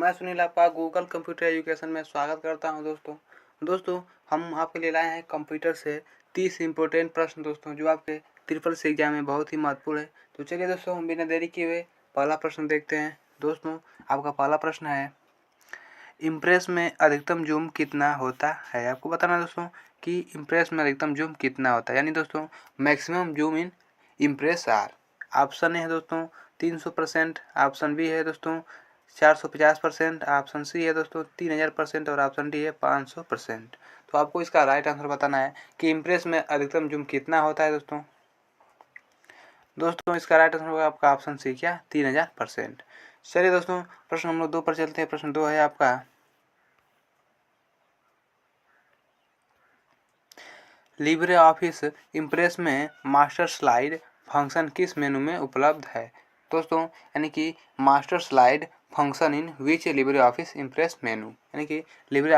मैं सुनील आपका Google computer education में स्वागत करता हूं। दोस्तों हम आपके लिए लाए हैं कंप्यूटर से 30 इम्पोर्टेंट प्रश्न दोस्तों, जो आपके ट्रिपल सी एग्जाम में बहुत ही महत्वपूर्ण है। तो चलिए दोस्तों, हम बिना देरी किए हुए पहला प्रश्न देखते हैं। दोस्तों, आपका पहला प्रश्न है, इम्प्रेस में अधिकतम जूम कितना होता है? आपको बताना है दोस्तों कि इम्प्रेस में अधिकतम जूम कितना होता है, यानी दोस्तों maximum zoom in Impress are. Option A है दोस्तों 300%, ऑप्शन बी है दोस्तों 450%, ऑप्शन सी है दोस्तों 3000% और ऑप्शन डी है 500%। तो आपको इसका राइट आंसर बताना है कि इम्प्रेस में अधिकतम जूम कितना होता है। दोस्तों इसका राइट आंसर होगा आपका ऑप्शन सी, क्या 3000%। चलिए दोस्तों, प्रश्न हम लोग 2 पर चलते हैं। प्रश्न 2 है आपका, लिब्रे ऑफिस इम्प्रेस में मास्टर स्लाइड फंक्शन किस मेनू में उपलब्ध है? दोस्तों यानी कि master slide function in which Libre office impress मेनू, यानी कि लिब्रे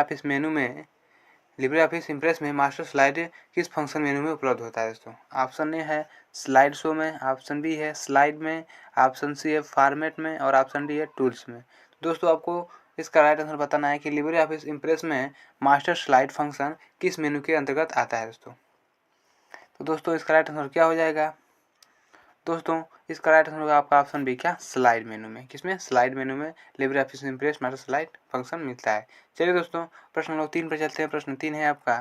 ऑफिस इम्प्रेस में मास्टर स्लाइड किस फंक्शन मेनू में उपलब्ध होता है? दोस्तों ऑप्शन ए है स्लाइड शो में, ऑप्शन बी है स्लाइड में, ऑप्शन सी है फॉर्मेट में और ऑप्शन डी है टूल्स में। दोस्तों आपको इसका राइट आंसर बताना है कि लिब्रे ऑफिस इम्प्रेस में मास्टर स्लाइड फंक्शन किस मेनू के अंतर्गत आता है। तो दोस्तों इसका राइट आंसर क्या हो जाएगा? दोस्तों इसका राइट आंसर होगा आपका ऑप्शन बी, क्या स्लाइड मेनू में। किसमें? स्लाइड मेनू में Libre office impress master slide function मिलता है। चलिए दोस्तों, प्रश्न हम लोग 3 पर चलते हैं। प्रश्न 3 है आपका,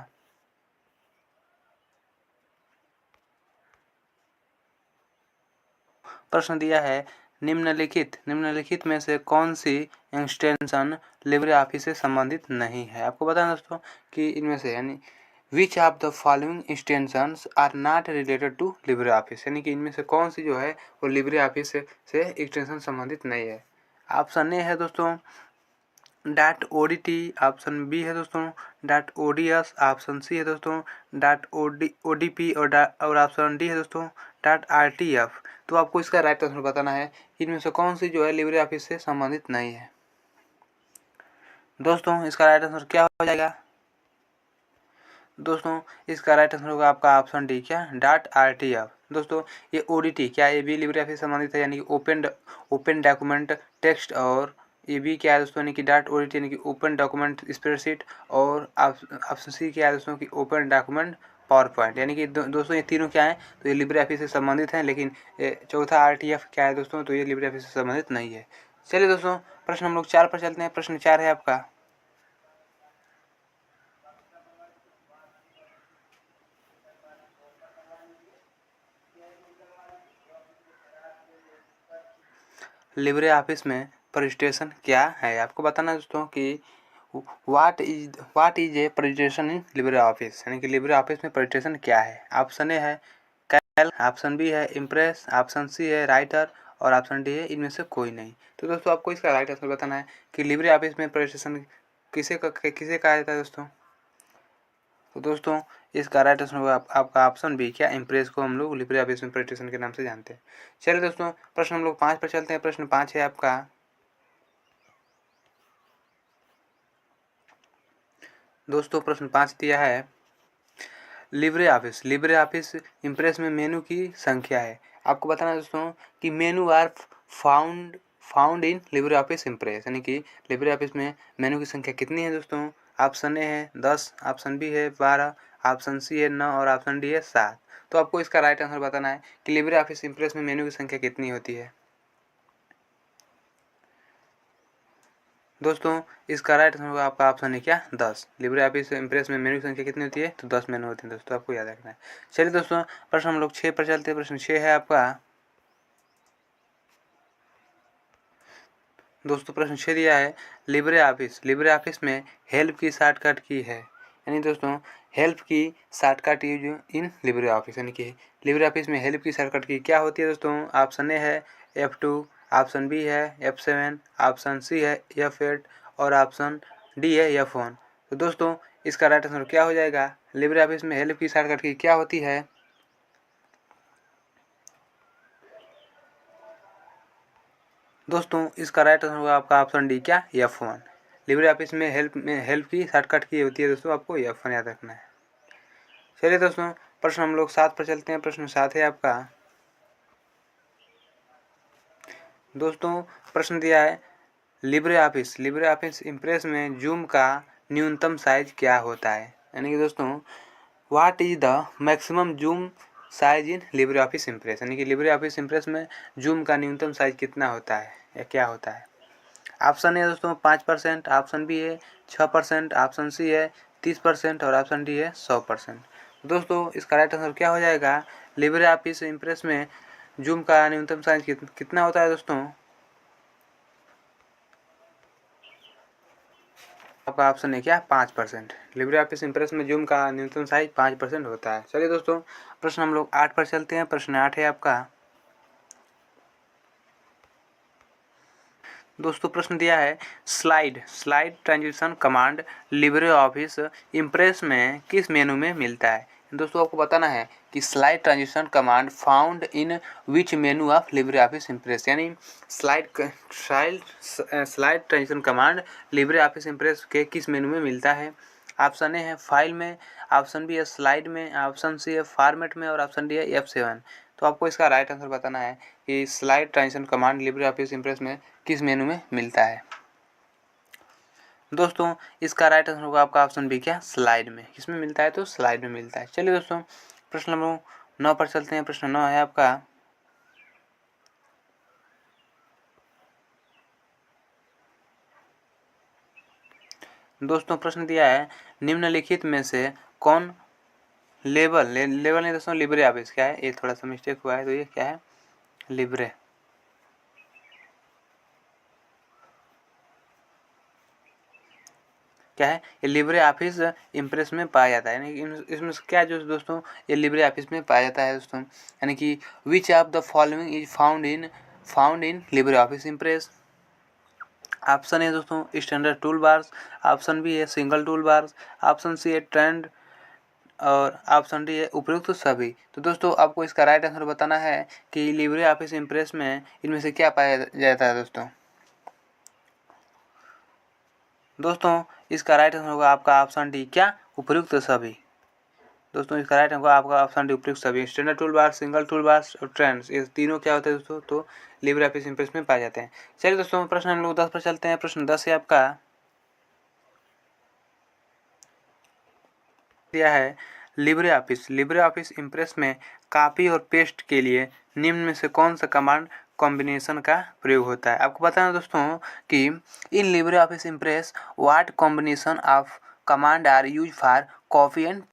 प्रश्न दिया है, निम्नलिखित में से कौन सी एक्सटेंशन लिब्रे ऑफिस से संबंधित नहीं है? आपको बताना दोस्तों कि इनमें से, यानी which of the following extensions are not related to LibreOffice, यानी कि इनमें से कौन सी जो है वो लिब्रे ऑफिस से एक्सटेंशन संबंधित नहीं है। ऑप्शन ए है दोस्तों डॉट ओडीटी, ऑप्शन बी है दोस्तों डॉट ओडीएस, ऑप्शन सी है दोस्तों डॉट ओडीपी और ऑप्शन डी है दोस्तों डॉट आरटीएफ। तो आपको इसका राइट आंसर बताना है इनमें से कौन सी जो है लिब्रे ऑफिस से संबंधित नहीं है। दोस्तों इसका राइट आंसर क्या हो जाएगा? दोस्तों इसका राइट आंसर होगा आपका ऑप्शन डी, क्या डॉट आरटीएफ। दोस्तों ये ओडीटी, क्या ये भी लिब्रे ऑफिस से संबंधित है, यानी कि ओपन डॉक्यूमेंट टेक्स्ट, और ये भी क्या है दोस्तों, यानी कि डॉट ओडीटी यानी कि ओपन डॉक्यूमेंट स्प्रेडशीट, और ऑप्शन सी क्या है दोस्तों कि ओपन डॉक्यूमेंट पावर पॉइंट, यानी कि दोस्तों ये तीनों क्या है, तो ये लिब्रे ऑफिस से संबंधित हैं। लेकिन चौथा आरटीएफ क्या है दोस्तों, तो ये लिब्रे ऑफिस से संबंधित नहीं है। चलिए दोस्तों, प्रश्न हम लोग 4 पर चलते हैं। प्रश्न 4 है आपका, लिब्रे ऑफिस में प्रेजेंटेशन क्या है? आपको बताना है दोस्तों कि what is a presentation in LibreOffice, यानी कि लिब्रे ऑफिस में प्रेजेंटेशन क्या है। ऑप्शन ए है कैल, ऑप्शन बी है इम्प्रेस, ऑप्शन सी है राइटर और ऑप्शन डी है इनमें से कोई नहीं। तो दोस्तों आपको इसका राइट आंसर बताना है कि लिब्रे ऑफिस में प्रेजेंटेशन किसे कहा जाता है दोस्तों। तो दोस्तों इसका राइट आंसर होगा आपका ऑप्शन बी, क्या इम्प्रेस को हम लोग लिब्रे ऑफिस में प्रेजेंटेशन के नाम से जानते हैं। चलिए दोस्तों, प्रश्न हम लोग 5 पर चलते हैं। प्रश्न 5 है आपका, दोस्तों प्रश्न 5 दिया है, लिब्रे ऑफिस इम्प्रेस में मेनू की संख्या है। आपको बताना है दोस्तों कि menu are found in LibreOffice Impress, यानी कि लिब्रे ऑफिस में मेनू की संख्या कितनी है दोस्तों। ऑप्शन ए है 10, ऑप्शन बी है 12, ऑप्शन सी है 9 और ऑप्शन डी है 7। तो आपको इसका राइट आंसर बताना है कि लिब्रे ऑफिस इम्प्रेस में मेनू की संख्या कितनी होती है। दोस्तों इसका राइट आंसर होगा आपका ऑप्शन है, क्या 10। लिब्रे ऑफिस इम्प्रेस में मेनू की संख्या कितनी होती है, तो 10 मेनू होती है दोस्तों, आपको याद रखना है। चलिए दोस्तों, प्रश्न हम लोग 6 पर चलते हैं। प्रश्न 6 है आपका, दोस्तों प्रश्न 6 दिया है, लिब्रे ऑफिस में हेल्प की शॉर्टकट की है, यानी दोस्तों हेल्प की shortcut use in LibreOffice, यानी कि लिब्रे ऑफिस में हेल्प की शॉर्टकट की क्या होती है दोस्तों। ऑप्शन ए है F2, ऑप्शन बी है F7, ऑप्शन सी है F8 और ऑप्शन डी है F1। तो दोस्तों इसका राइट आंसर क्या हो जाएगा? लिब्रे ऑफिस में हेल्प की शॉर्टकट की क्या होती है? दोस्तों इसका राइट आंसर होगा आपका ऑप्शन डी, क्या F1। लिब्रे ऑफिस में हेल्प की शॉर्टकट की होती है दोस्तों, आपको F1 याद रखना है। चलिए दोस्तों, प्रश्न हम लोग 7 पर चलते हैं। प्रश्न 7 है आपका, दोस्तों प्रश्न दिया है, लिब्रे ऑफिस इम्प्रेस में जूम का न्यूनतम साइज क्या होता है? यानी कि दोस्तों what is the maximum zoom size in LibreOffice Impress, यानी कि लिब्रे ऑफिस इम्प्रेस में जूम का न्यूनतम साइज कितना होता है या क्या होता है? ऑप्शन है दोस्तों 5%, ऑप्शन बी है 6%, ऑप्शन सी है 30% और ऑप्शन डी है 100%। दोस्तों इसका राइट आंसर क्या हो जाएगा? लिब्रे ऑफिस इम्प्रेस में जूम का न्यूनतम साइज कितना होता है दोस्तों? आपका ऑप्शन है क्या? 5%। लिब्रे ऑफिस इम्प्रेस में जूम का न्यूनतम साइज 5% होता है। चलिए दोस्तों प्रश्न हम लोग 8 पर चलते हैं। प्रश्न 8 है आपका। दोस्तों प्रश्न दिया है slide transition command LibreOffice Impress में किस मेनू में मिलता है? दोस्तों आपको बताना है कि slide transition command found in which menu of LibreOffice Impress, यानी slide transition command LibreOffice Impress के किस मेनू में मिलता है? ऑप्शन ए है फाइल में, ऑप्शन बी है स्लाइड में, ऑप्शन सी है फॉर्मेट में और ऑप्शन डी है F7। तो आपको इसका राइट आंसर बताना है कि slide transition command LibreOffice Impress में किस मेनू में मिलता है। दोस्तों इसका राइट आंसर होगा आपका ऑप्शन बी क्या? स्लाइड में। किसमें मिलता है? तो स्लाइड में मिलता है। चलिए दोस्तों प्रश्न नंबर 9 पर चलते हैं। प्रश्न 9 है आपका। दोस्तों प्रश्न दिया है निम्नलिखित में से कौन लेबल नहीं दोस्तों लिब्रे ऑफिस क्या है? ये थोड़ा सा मिस्टेक हुआ है, तो ये क्या है? लिब्रे क्या है? ये लिब्रे ऑफिस इम्प्रेस में पाया जाता है, यानी इसमें क्या जो दोस्तों ये लिब्रे ऑफिस में पाया जाता है दोस्तों, यानी कि which of the following is found in LibreOffice Impress. Option है दोस्तों standard toolbars, option B है single toolbars, option C है ट्रेंड और ऑप्शन डी है उपयुक्त सभी। तो दोस्तों आपको इसका राइट आंसर बताना है कि लिब्रे ऑफिस इम्प्रेस में इनमें से क्या पाया जाता है दोस्तों। दोस्तों इसका राइट आंसर होगा आपका ऑप्शन डी क्या? उपयुक्त सभी। दोस्तों इसका राइट होगा आपका ऑप्शन डी उपयुक्त सभी। Standard tool bar, single tool bar और ट्रेंड्स, ये तीनों क्या होते हैं दोस्तों? तो लिब्रे ऑफिस इम्प्रेस में पाए जाते हैं। चलिए दोस्तों प्रश्न हम लोग 10 पर चलते हैं। प्रश्न 10 है आपका। दिया है लिब्रे ऑफिस इम्प्रेस में कॉपी और पेस्ट के लिए निम्न में से कौन सा कमांड कॉम्बिनेशन का प्रयोग होता है? आपको बताना दोस्तों कि in LibreOffice Impress what combination of command are use for copy and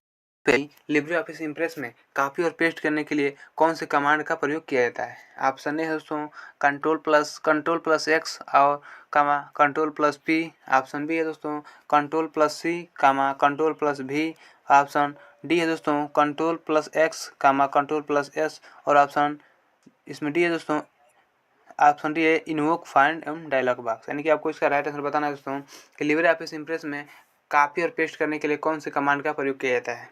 LibreOffice Impress में कॉपी और पेस्ट करने के लिए कौन से कमांड का प्रयोग किया जाता है? ऑप्शन ए है दोस्तों कंट्रोल प्लस एक्स और control plus P, option B है दोस्तों control plus C control plus भी, ऑप्शन डी है दोस्तों control plus X control plus S और ऑप्शन इसमें डी है दोस्तों ऑप्शन डी है इन्वोक फाइंड एवं डायलॉग बॉक्स। यानी कि आपको इसका राइट आंसर बताना है दोस्तों कि लिब्रे ऑफिस इम्प्रेस में कॉपी और पेस्ट करने के लिए कौन से कमांड का प्रयोग किया जाता है।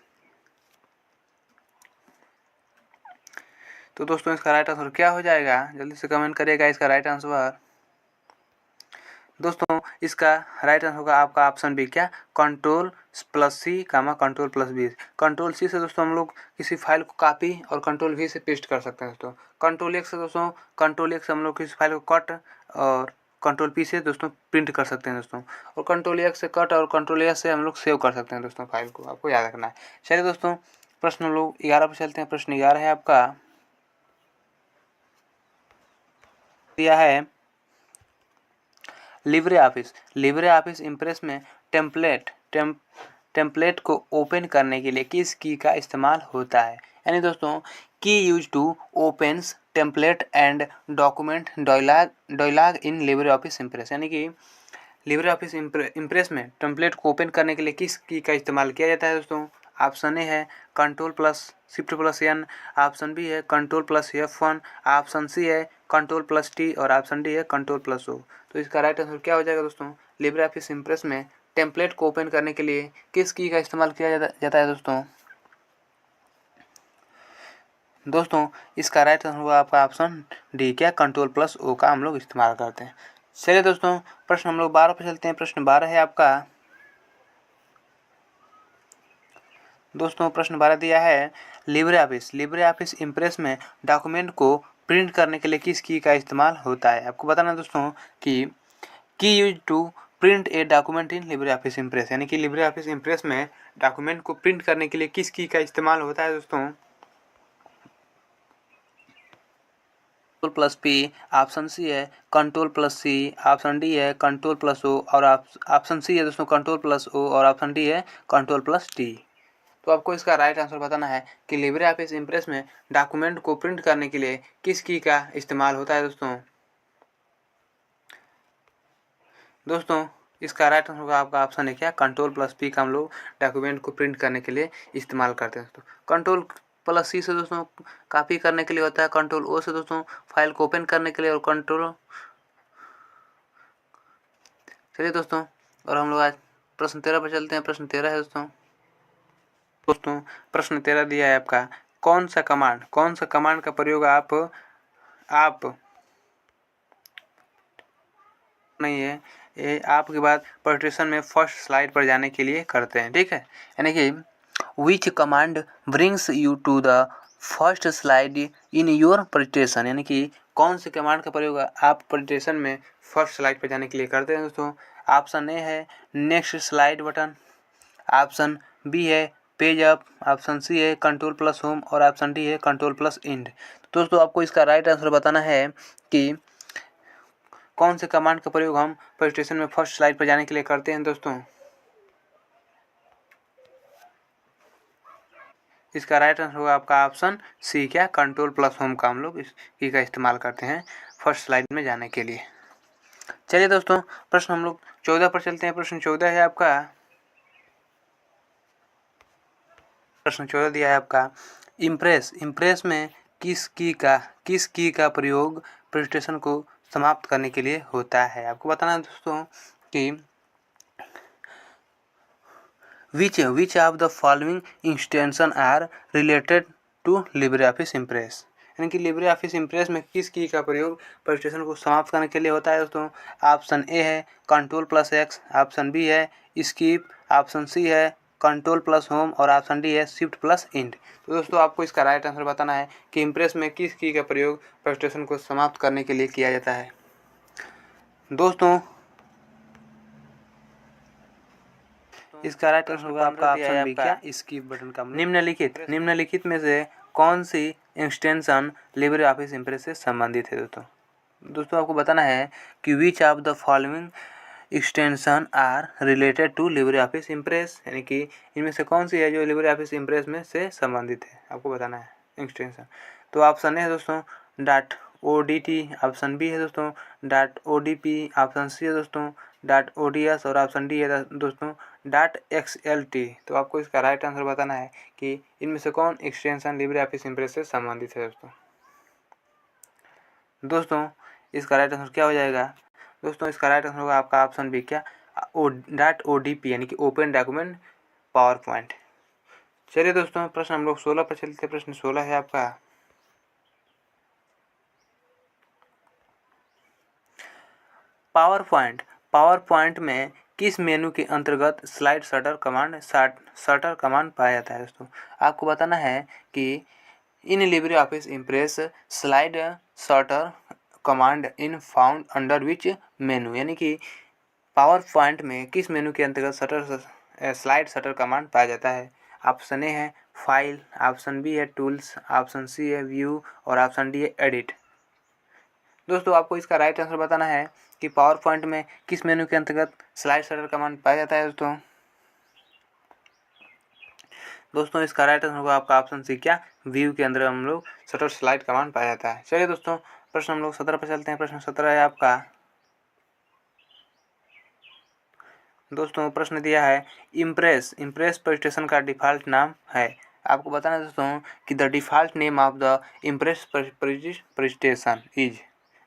तो दोस्तों इसका राइट आंसर क्या हो जाएगा? जल्दी से कमेंट करिएगा इसका राइट आंसर। दोस्तों इसका राइट आंसर होगा आपका ऑप्शन बी क्या? Control plus C control plus B. Control C से दोस्तों हम लोग किसी फाइल को कॉपी और कंट्रोल वी से पेस्ट कर सकते हैं दोस्तों। कंट्रोल एक्स से दोस्तों हम लोग किसी फाइल को कट और कंट्रोल पी से दोस्तों प्रिंट कर सकते हैं दोस्तों, और कंट्रोल एक्स से कट और कंट्रोल एस से हम लोग सेव कर सकते हैं दोस्तों फाइल को। आपको याद रखना है। चलिए दोस्तों प्रश्न हम लोग 11 पर चलते हैं। प्रश्न 11 है आपका। दिया है लिब्रे ऑफिस इम्प्रेस में टेम्पलेट को ओपन करने के लिए किस की का इस्तेमाल होता है? यानी दोस्तों key use to opens template and document dialog in LibreOffice Impress, यानी कि लिब्रे ऑफिस इम्प्रेस में टेम्पलेट को ओपन करने के लिए किस की का इस्तेमाल किया जाता है दोस्तों? ऑप्शन ए है control plus shift plus N, option B है control plus F1, option C है कंट्रोल प्लस टी और ऑप्शन डी है कंट्रोल प्लस ओ। तो इसका राइट आंसर क्या हो जाएगा दोस्तों? लिब्रे ऑफिस इम्प्रेस में टेम्पलेट को ओपन करने के लिए किस की का इस्तेमाल किया जाता है दोस्तों? दोस्तों इसका राइट आंसर होगा आपका ऑप्शन डी क्या? कंट्रोल प्लस ओ का हम लोग इस्तेमाल करते हैं। चलिए दोस्तों प्रश्न हम लोग 12 पर चलते हैं। प्रश्न 12 है आपका। दोस्तों प्रश्न 12 दिया है लिब्रे ऑफिस इम्प्रेस में डॉक्यूमेंट को प्रिंट करने के लिए किस की का इस्तेमाल होता है? आपको बताना दोस्तों कि key use to print a document in LibreOffice Impress, यानी कि लिब्रे ऑफिस इम्प्रेस में डॉक्यूमेंट को प्रिंट करने के लिए किस की का इस्तेमाल होता है दोस्तों? प्लस पी, ऑप्शन सी है कंट्रोल प्लस सी, ऑप्शन डी है कंट्रोल प्लस ओ, और ऑप्शन सी है दोस्तों कंट्रोल प्लस ओ, और ऑप्शन डी है कंट्रोल प्लस टी। तो आपको इसका राइट आंसर बताना है कि लिब्रे ऑफिस इम्प्रेस में डॉक्यूमेंट को प्रिंट करने के लिए किस की का इस्तेमाल होता है दोस्तों? दोस्तों इसका राइट आंसर होगा आपका ऑप्शन है क्या, कंट्रोल प्लस पी का हम लोग डॉक्यूमेंट को प्रिंट करने के लिए इस्तेमाल करते हैं दोस्तों। कंट्रोल प्लस सी से दोस्तों कॉपी करने के लिए होता है, कंट्रोल ओ से दोस्तों फाइल को ओपन करने के लिए, और कंट्रोल। चलिए दोस्तों, और हम लोग आज प्रश्न 13 पर चलते हैं। प्रश्न 13 है दोस्तों प्रश्न 13 दिया है आपका, कौन सा कमांड का प्रयोग आप नहीं है ये आपके बाद प्रेजेंटेशन में फर्स्ट स्लाइड पर जाने के लिए करते हैं, ठीक है। यानी कि which command brings you to the first slide in your presentation, यानी कि कौन से कमांड का प्रयोग आप प्रेजेंटेशन में फर्स्ट स्लाइड पर जाने के लिए करते हैं दोस्तों? ऑप्शन ए है next slide button, option B है पेज अप, ऑप्शन सी है कंट्रोल प्लस होम, और ऑप्शन डी है कंट्रोल प्लस इंड। दोस्तों आपको इसका राइट आंसर बताना है कि कौन से कमांड का प्रयोग हम प्रेजेंटेशन में फर्स्ट स्लाइड पर जाने के लिए करते हैं दोस्तों? इसका राइट आंसर होगा आपका ऑप्शन सी, क्या कंट्रोल प्लस होम का हम लोग इस की का इस्तेमाल करते हैं फर्स्ट स्लाइड में जाने के लिए। चलिए दोस्तों प्रश्न हम लोग 14 पर चलते हैं। प्रश्न 14 है आपका, प्रश्न 14 दिया है आपका, इम्प्रेस में किस की का प्रयोग प्रेजेंटेशन को समाप्त करने के लिए होता है? आपको बताना है दोस्तों कि which of the following extension are related to LibreOffice Impress, यानी कि लिब्रे ऑफिस इम्प्रेस में किस की का प्रयोग प्रेजेंटेशन को समाप्त करने के लिए होता है दोस्तों? ऑप्शन ए है control plus X, option B है स्किप, ऑप्शन सी है कंट्रोल प्लस होम, और ऑप्शन डी है शिफ्ट प्लस इंड। तो दोस्तों आपको इसका राइट आंसर बताना है कि इम्प्रेस में किस की का प्रयोग प्रेजेंटेशन को समाप्त करने के लिए किया जाता है। दोस्तों इसका राइट आंसर होगा आपका ऑप्शन बी, क्या स्किप बटन का। निम्नलिखित में से कौन सी एक्सटेंशन लिब्रे ऑफिस इम्प्रेस से संबंधित है दोस्तों आपको बताना है कि which of the following extension are related to LibreOffice Impress, यानी कि इनमें से कौन सी है जो लिब्रे ऑफिस इम्प्रेस में से संबंधित है, आपको बताना है एक्सटेंशन। तो ऑप्शन ए है दोस्तों डॉट ODT, ऑप्शन बी है दोस्तों डॉट ODP, ऑप्शन सी है दोस्तों डॉट ODS, और ऑप्शन डी है दोस्तों डॉट XLT। तो आपको इसका राइट आंसर बताना है कि इनमें से कौन एक्सटेंशन लिब्रे ऑफिस इम्प्रेस से संबंधित है दोस्तों इसका राइट आंसर क्या हो जाएगा? दोस्तों इसका राइट आंसर होगा आपका ऑप्शन बी, क्या डॉट ODP, यानी कि ओपन डॉक्यूमेंट पावर पॉइंट। चलिए दोस्तों प्रश्न हम लोग 16 पर चलते हैं। प्रश्न 16 है आपका, पावर पॉइंट में किस मेनू के अंतर्गत स्लाइड शटर कमांड पाया जाता है दोस्तों? आपको बताना है कि in LibreOffice impress slide shutter command in found under which मेनू, यानी कि पावर पॉइंट में किस मेनू के अंतर्गत स्लाइड शटर कमांड पाया जाता है? ऑप्शन ए है फाइल, ऑप्शन बी है टूल्स, ऑप्शन सी है व्यू, और ऑप्शन डी है एडिट। दोस्तों आपको इसका राइट आंसर बताना है कि पावर पॉइंट में किस मेनू के अंतर्गत स्लाइड शटर कमांड पाया जाता है दोस्तों इसका राइट आंसर होगा आपका ऑप्शन सी, क्या व्यू के अंदर हम लोग शटर स्लाइड कमांड पाया जाता है। चलिए दोस्तों प्रश्न हम लोग 17 पर चलते हैं। प्रश्न 17 है आपका, दोस्तों प्रश्न दिया है इम्प्रेस प्रेजेंटेशन का डिफ़ॉल्ट नाम है। आपको बताना है दोस्तों कि the default name of the impress presentation is,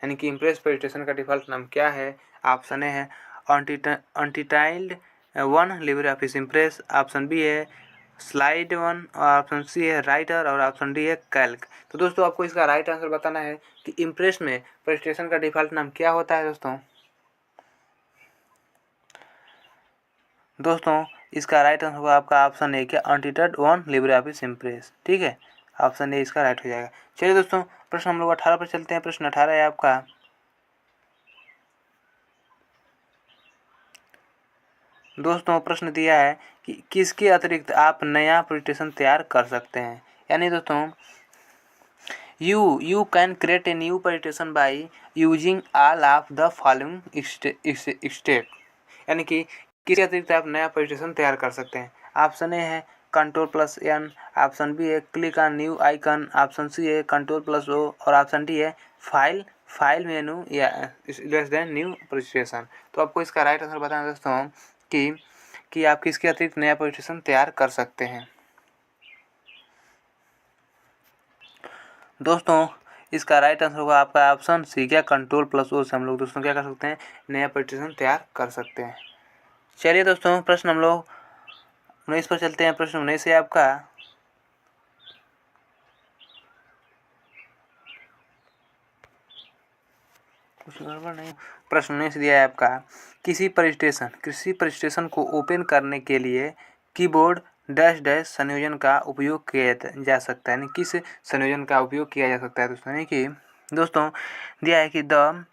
यानी कि इम्प्रेस प्रेजेंटेशन का डिफ़ॉल्ट नाम क्या है? ऑप्शन ए है untitled 1 LibreOffice Impress, option B है स्लाइड 1, ऑप्शन सी है राइटर, और ऑप्शन डी है कैल्क। तो दोस्तों आपको इसका राइट आंसर बताना है कि इम्प्रेस में प्रेजेंटेशन का डिफ़ॉल्ट नाम क्या होता है दोस्तों इसका राइट आंसर होगा आपका ऑप्शन ए, क्या अनटाइटल्ड 1 लिब्रे ऑफिस इम्प्रेस, ठीक है। ऑप्शन ए इसका राइट हो जाएगा। चलिए दोस्तों प्रश्न हम लोग 18 पर चलते हैं। प्रश्न 18 है आपका, दोस्तों प्रश्न दिया है कि किसके अतिरिक्त आप नया प्रेजेंटेशन तैयार कर सकते हैं। यानी दोस्तों you can create a new presentation by using all of the following step. यानी कि किसके अतिरिक्त आप नया प्रेजेंटेशन तैयार कर सकते हैं। ऑप्शन ए है Ctrl+N, ऑप्शन बी है click on new icon, option C है Ctrl+O और ऑप्शन डी है फाइल मेनू या लेस देन न्यू प्रेजेंटेशन। तो आपको इसका राइट आंसर बताना दोस्तों कि आप किसके अतिरिक्त नया प्रेजेंटेशन तैयार कर सकते हैं। दोस्तों इसका राइट आंसर होगा आपका ऑप्शन सी, क्या Ctrl+O से हम लोग दोस्तों क्या कर सकते हैं, नया प्रेजेंटेशन तैयार कर सकते हैं। चलिए दोस्तों प्रश्न हम लोग 19 पर चलते हैं। प्रश्न 19 है आपका कुछ गड़बड़ नहीं। प्रश्न 19 दिया है आपका किसी प्रेजेंटेशन को ओपन करने के लिए कीबोर्ड डैश संयोजन का उपयोग किया जा सकता है। यानी किस संयोजन का उपयोग किया जा सकता है दोस्तों। यानी कि दोस्तों दिया है कि the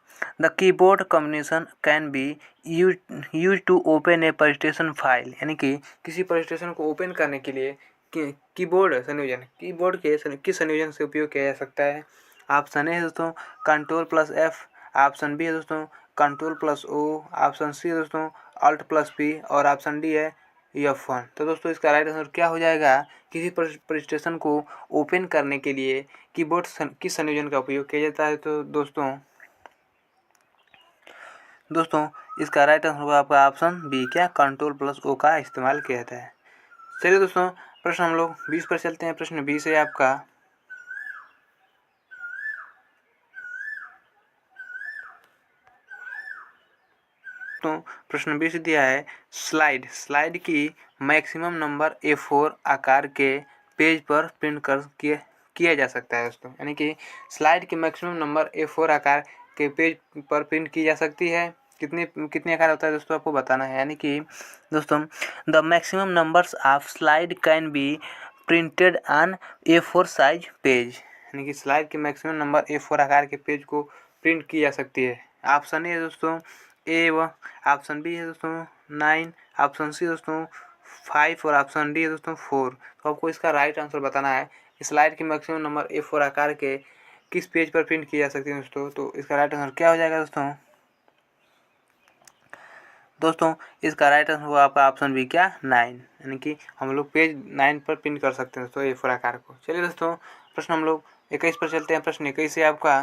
keyboard combination can be use to open a presentation file. यानी कि किसी प्रेजेंटेशन को ओपन करने के लिए कीबोर्ड के किस संयोजन से उपयोग किया जा सकता है। ऑप्शन ए है दोस्तों Ctrl+F, ऑप्शन बी है दोस्तों Ctrl+O, ऑप्शन सी है दोस्तों Alt+P और ऑप्शन डी है F1। तो दोस्तों इसका राइट आंसर क्या हो जाएगा, किसी प्रेजेंटेशन को ओपन करने के लिए कीबोर्ड किस संयोजन का उपयोग किया जाता है। तो दोस्तों इसका राइट आंसर होगा आपका ऑप्शन बी, क्या Ctrl+O का इस्तेमाल किया जाता है। चलिए दोस्तों प्रश्न हम लोग 20 पर चलते हैं। प्रश्न 20 है आपका तो प्रश्न 20 दिया है स्लाइड की मैक्सिमम नंबर A4 आकार के पेज पर प्रिंट कर किया जा सकता है दोस्तों। यानी कि स्लाइड की मैक्सिमम नंबर A4 आकार के पेज पर प्रिंट की जा सकती है। कितने आकार होता है दोस्तों आपको बताना है। यानी कि दोस्तों the maximum numbers of slide can be printed on A4 size page. यानी कि स्लाइड के मैक्सिमम नंबर A4 आकार के पेज को प्रिंट की जा सकती है। ऑप्शन ए दोस्तों ए, ऑप्शन बी है दोस्तों 9, ऑप्शन सी दोस्तों 5 और ऑप्शन डी है दोस्तों 4। तो आपको इसका राइट आंसर बताना है कि स्लाइड की मैक्सिमम नंबर A4 आकार के किस पेज पर प्रिंट की जा सकती है दोस्तों। तो इसका राइट आंसर क्या हो जाएगा दोस्तों इसका राइट आंसर होगा आपका ऑप्शन बी, क्या 9। यानी कि हम लोग पेज 9 पर प्रिंट कर सकते हैं दोस्तों A4 आकार को। चलिए दोस्तों प्रश्न हम लोग 21 पर चलते हैं। प्रश्न 21 है आपका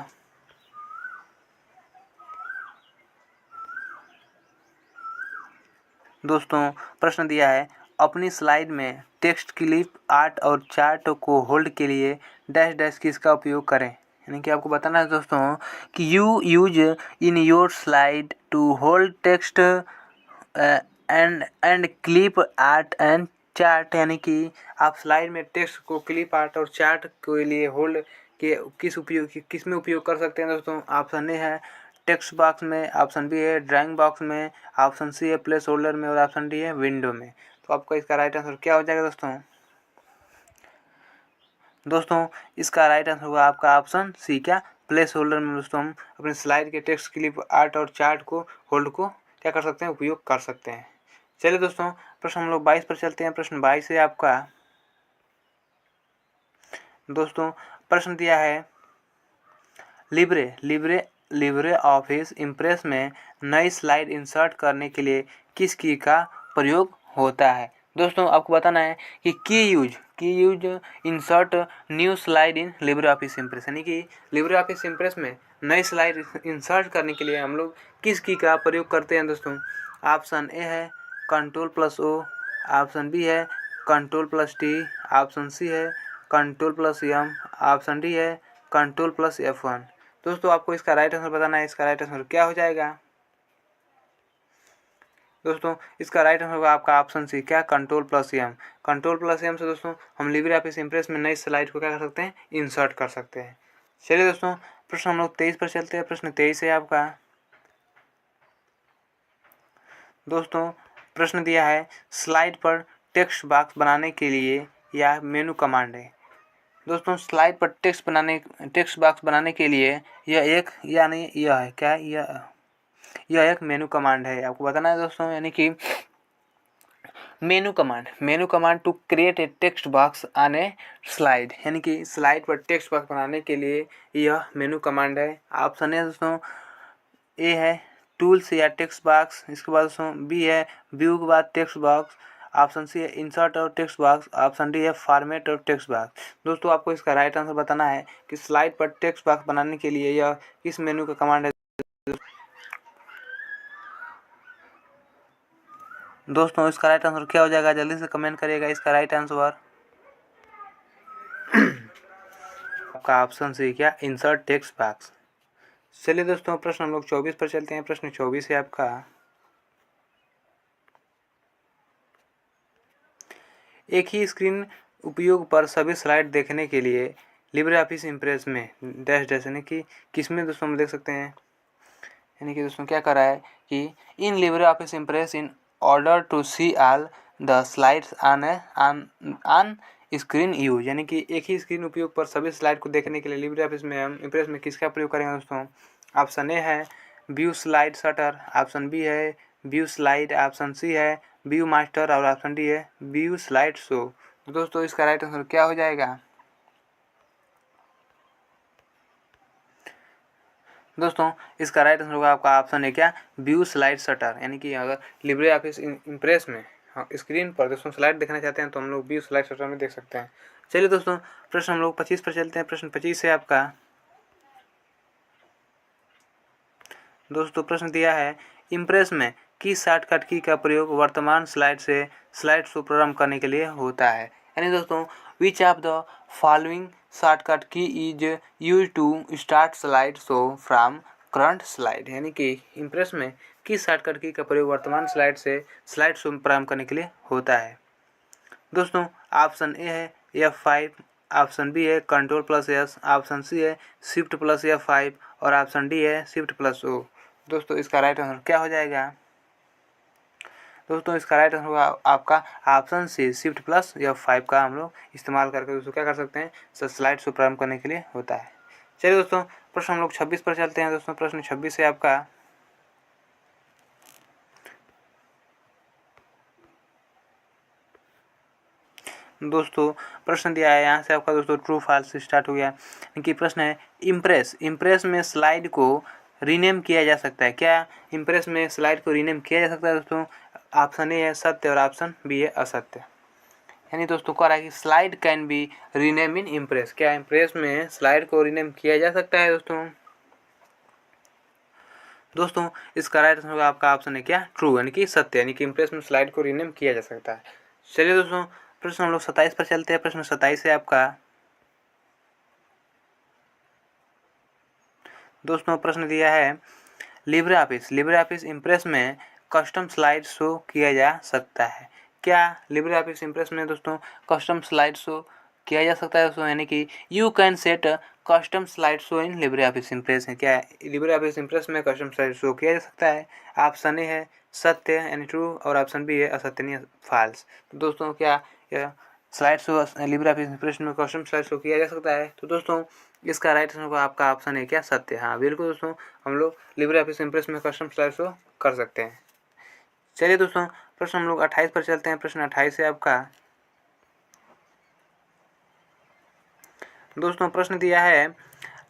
दोस्तों प्रश्न दिया है अपनी स्लाइड में टेक्स्ट क्लिप आर्ट और चार्ट को होल्ड के लिए डैश किसका उपयोग करें। यानी कि आपको बताना है दोस्तों कि you use in your slide to hold text and clip art and chart. यानी कि आप स्लाइड में टेक्स्ट को क्लिप आर्ट और चार्ट के लिए होल्ड के किस में उपयोग कर सकते हैं दोस्तों। ऑप्शन ए है टेक्स्ट बॉक्स में, ऑप्शन बी है ड्राइंग बॉक्स में, ऑप्शन सी है प्लेस होल्डर में और ऑप्शन डी है विंडो में। तो आपका इसका राइट आंसर क्या हो जाएगा दोस्तों इसका राइट आंसर होगा आपका ऑप्शन सी, क्या प्लेस होल्डर में दोस्तों हम अपने स्लाइड के टेक्स्ट क्लिप आर्ट और चार्ट को होल्ड को क्या कर सकते हैं, उपयोग कर सकते हैं। चलिए दोस्तों प्रश्न हम लोग 22 पर चलते हैं। प्रश्न 22 है आपका दोस्तों प्रश्न दिया है लिब्रे ऑफिस इम्प्रेस में नई स्लाइड इंसर्ट करने के लिए किस की का प्रयोग होता है। दोस्तों आपको बताना है कि key use insert new slide in LibreOffice Impress. यानी कि लिब्रे ऑफिस इम्प्रेस में नई स्लाइड इंसर्ट करने के लिए हम लोग किस की का प्रयोग करते हैं दोस्तों। ऑप्शन ए है Ctrl+O, ऑप्शन बी है Ctrl+T, ऑप्शन सी है Ctrl+M, ऑप्शन डी है Ctrl+F1। दोस्तों आपको इसका राइट आंसर बताना है। इसका राइट आंसर क्या हो जाएगा दोस्तों, इसका राइट आंसर होगा आपका ऑप्शन सी, क्या Ctrl+M। Ctrl+M से दोस्तों हम लिब्रे ऑफिस इम्प्रेस में नई स्लाइड को क्या कर सकते हैं, इंसर्ट कर सकते हैं। चलिए दोस्तों प्रश्न हम लोग 23 पर चलते हैं। प्रश्न 23 है आपका दोस्तों प्रश्न दिया है स्लाइड पर टेक्स्ट बॉक्स बनाने के लिए यह मेनू कमांड है। दोस्तों स्लाइड पर टेक्स्ट बॉक्स बनाने के लिए यह एक मेनू कमांड है। आपको बताना है दोस्तों। यानी कि menu command to create a text box on a slide, यानी कि स्लाइड पर टेक्स्ट बॉक्स बनाने के लिए यह मेनू कमांड है। ऑप्शन है दोस्तों ए है टूल्स या टेक्स्ट बॉक्स, इसके बाद दोस्तों बी है व्यू के बाद टेक्स्ट बॉक्स, ऑप्शन सी है इंसर्ट और टेक्स्ट बॉक्स, ऑप्शन डी है फॉर्मेट और टेक्स्ट बॉक्स। दोस्तों आपको इसका राइट आंसर बताना है कि स्लाइड पर टेक्स्ट बॉक्स बनाने के लिए यह किस मेनू का कमांड है। दोस्तों इसका राइट आंसर क्या हो जाएगा, जल्दी से कमेंट करिएगा इसका राइट आंसर। आपका ऑप्शन सी क्या, इंसर्ट टेक्स्ट बॉक्स। चलिए दोस्तों प्रश्न हम लोग 24 पर चलते हैं। प्रश्न 24 है आपका, एक ही स्क्रीन उपयोग पर सभी स्लाइड देखने के लिए लिब्रे ऑफिस इम्प्रेस में डैश डैश, यानी कि किसमें दोस्तों हम देख सकते हैं, यानी कि दोस्तों क्या कर रहा है कि in LibreOffice Impress in order to see all the slides on screen use, यानी कि एक ही स्क्रीन उपयोग पर सभी स्लाइड को देखने के लिए लिब्रे ऑफिस में हम इम्प्रेस में किसका प्रयोग करेंगे दोस्तों। ऑप्शन ए है view slide sorter, option B है व्यू स्लाइड, ऑप्शन सी है व्यू मास्टर और ऑप्शन डी है व्यू स्लाइड शो। तो दोस्तों इसका राइट आंसर क्या हो जाएगा। दोस्तों इसका राइट आंसर होगा आपका ऑप्शन है क्या, व्यू स्लाइड शटर, यानी कि अगर लिब्रे ऑफिस इम्प्रेस में स्क्रीन पर दोस्तों स्लाइड देखना चाहते हैं तो हम लोग व्यू स्लाइड शटर में देख सकते हैं। चलिए दोस्तों प्रश्न हम लोग 25 पर चलते हैं। प्रश्न 25 है आपका, दोस्तों प्रश्न दिया है इम्प्रेस में किस शॉर्टकट की का प्रयोग वर्तमान स्लाइड से स्लाइड शो प्रारंभ करने के लिए होता है, यानी दोस्तों which of the following shortcut key is use to start slide show from current slide, यानी कि इम्प्रेस में किस शॉर्टकट की का प्रयोग वर्तमान स्लाइड से स्लाइड शो प्रारंभ करने के लिए होता है। दोस्तों ऑप्शन ए है F5, ऑप्शन बी है Ctrl+S, ऑप्शन सी है Shift+F5 और ऑप्शन डी है Shift+O। दोस्तों इसका राइट आंसर क्या हो जाएगा। दोस्तों इसका राइट आंसर होगा आपका ऑप्शन सी Shift+F5 का हम लोग इस्तेमाल करके दोस्तों क्या कर सकते हैं, स्लाइड शो प्रारंभ करने के लिए होता है। चलिए दोस्तों प्रश्न हम लोग 26 पर चलते हैं। दोस्तों प्रश्न 26 है आपका, दोस्तों प्रश्न दिया है यहाँ से आपका दोस्तों ट्रू फॉल्स स्टार्ट हो गया, कि प्रश्न है इम्प्रेस में स्लाइड को रीनेम किया जा सकता है क्या, इम्प्रेस में स्लाइड को रीनेम किया जा सकता है दोस्तों। ऑप्शन ए है सत्य और ऑप्शन बी है असत्य, यानी दोस्तों कह रहा है कि slide can be rename in impress, क्या इम्प्रेस में स्लाइड को रीनेम किया जा सकता है दोस्तों इसका राइट आंसर होगा आपका ऑप्शन है क्या, ट्रू, यानी कि सत्य, यानी कि इम्प्रेस में स्लाइड को रीनेम किया जा सकता है। चलिए दोस्तों प्रश्न हम लोग 27 पर चलते हैं। प्रश्न 27 है आपका, दोस्तों प्रश्न दिया है लिब्रे ऑफिस इम्प्रेस में कस्टम स्लाइड शो किया जा सकता है क्या, लिब्रे ऑफिस इम्प्रेस में दोस्तों कस्टम स्लाइड शो किया जा सकता है दोस्तों, यानी कि you can set custom slide show in LibreOffice impress है क्या, लिब्रे ऑफिस इम्प्रेस में कस्टम स्लाइड शो किया जा सकता है। ऑप्शन ए है सत्य यानी ट्रू और ऑप्शन बी है असत्य यानी फॉल्स। तो दोस्तों क्या यह slide show Libre office Impress में कस्टम स्लाइड शो किया जा सकता है, तो दोस्तों इसका राइट आंसर होगा आपका ऑप्शन है क्या, सत्य। हाँ बिल्कुल दोस्तों हम लोग लिब्रे ऑफिस इम्प्रेस में कस्टम स्लाइड शो कर सकते हैं। चलिए दोस्तों प्रश्न हम लोग 28 पर चलते हैं। प्रश्न 28 है आपका, दोस्तों प्रश्न दिया है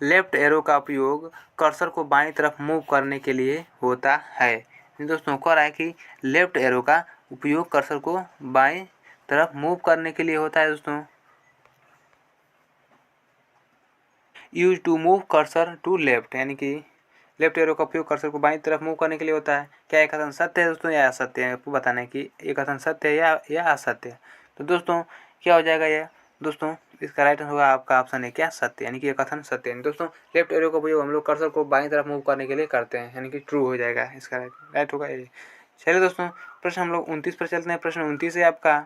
लेफ्ट एरो का उपयोग कर्सर को बाईं तरफ मूव करने के लिए होता है। दोस्तों कह रहा है कि लेफ्ट एरो का उपयोग कर्सर को बाईं तरफ मूव करने के लिए होता है दोस्तों। Use to move cursor to left, यानी कि लेफ्ट एरो का उपयोग कर्सर को बाईं तरफ मूव करने के लिए होता है। क्या एक कथन सत्य है दोस्तों या असत्य है, आपको बताना है कि एक कथन सत्य है या असत्य है। तो दोस्तों क्या हो जाएगा ये, दोस्तों इसका राइट आंसर होगा आपका ऑप्शन है क्या, सत्य, यानी कि ये कथन सत्य है। दोस्तों लेफ्ट एरो का उपयोग हम लोग कर्सर को बाईं तरफ मूव करने के लिए करते हैं, यानी कि ट्रू हो जाएगा, इसका राइट होगा ये। चलिए दोस्तों प्रश्न हम लोग 29 पर चलते हैं। प्रश्न 29 है आपका,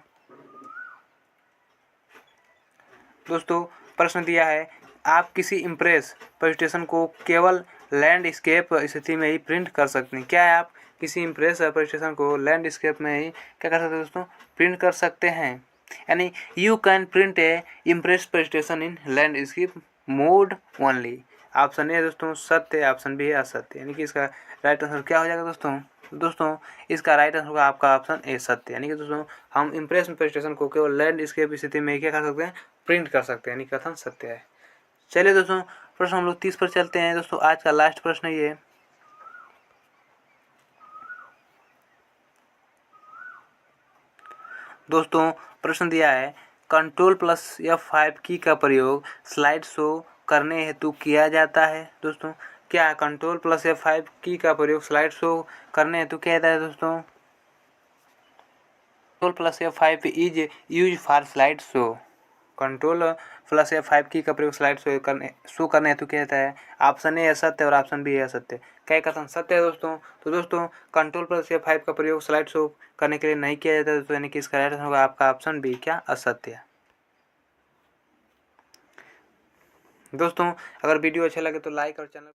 दोस्तों प्रश्न दिया है आप किसी इम्प्रेस प्रेजेंटेशन को केवल लैंडस्केप स्थिति में ही प्रिंट कर सकते हैं क्या, आप किसी इम्प्रेस प्रेजेंटेशन को लैंडस्केप में ही क्या कर सकते हैं दोस्तों, प्रिंट कर सकते हैं, यानी you can print A impress presentation in landscape mode only. Option A दोस्तों सत्य, ऑप्शन बी है असत्य, यानी कि इसका राइट आंसर क्या हो जाएगा दोस्तों? दोस्तों इसका राइट आंसर होगा आपका ऑप्शन ए सत्य, यानी कि दोस्तों हम इम्प्रेशन प्रेजेंटेशन को केवल लैंडस्केप स्थिति में क्या कर सकते हैं, प्रिंट कर सकते हैं, यानी कथन सत्य है। चलिए दोस्तों प्रश्न हम लोग 30 पर चलते हैं। दोस्तों आज का लास्ट प्रश्न ये दोस्तों प्रश्न दिया है Ctrl+F5 की का प्रयोग स्लाइड शो करने हेतु किया जाता है। दोस्तों क्या Ctrl+F5 की का प्रयोग स्लाइड शो करने हेतु किया जाता है? दोस्तों Ctrl+F5 is use for slide show. Ctrl+F5 की का प्रयोग स्लाइड शो करने हेतु किया जाता है। ऑप्शन ए असत्य और ऑप्शन बी है असत्य। क्या कथन सत्य है दोस्तों? तो दोस्तों Ctrl+F5 का प्रयोग स्लाइड शो करने के लिए नहीं किया जाता है, तो यानी कि इसका राइट आंसर होगा आपका ऑप्शन बी क्या असत्य। दोस्तों अगर वीडियो अच्छा लगे तो लाइक और चैनल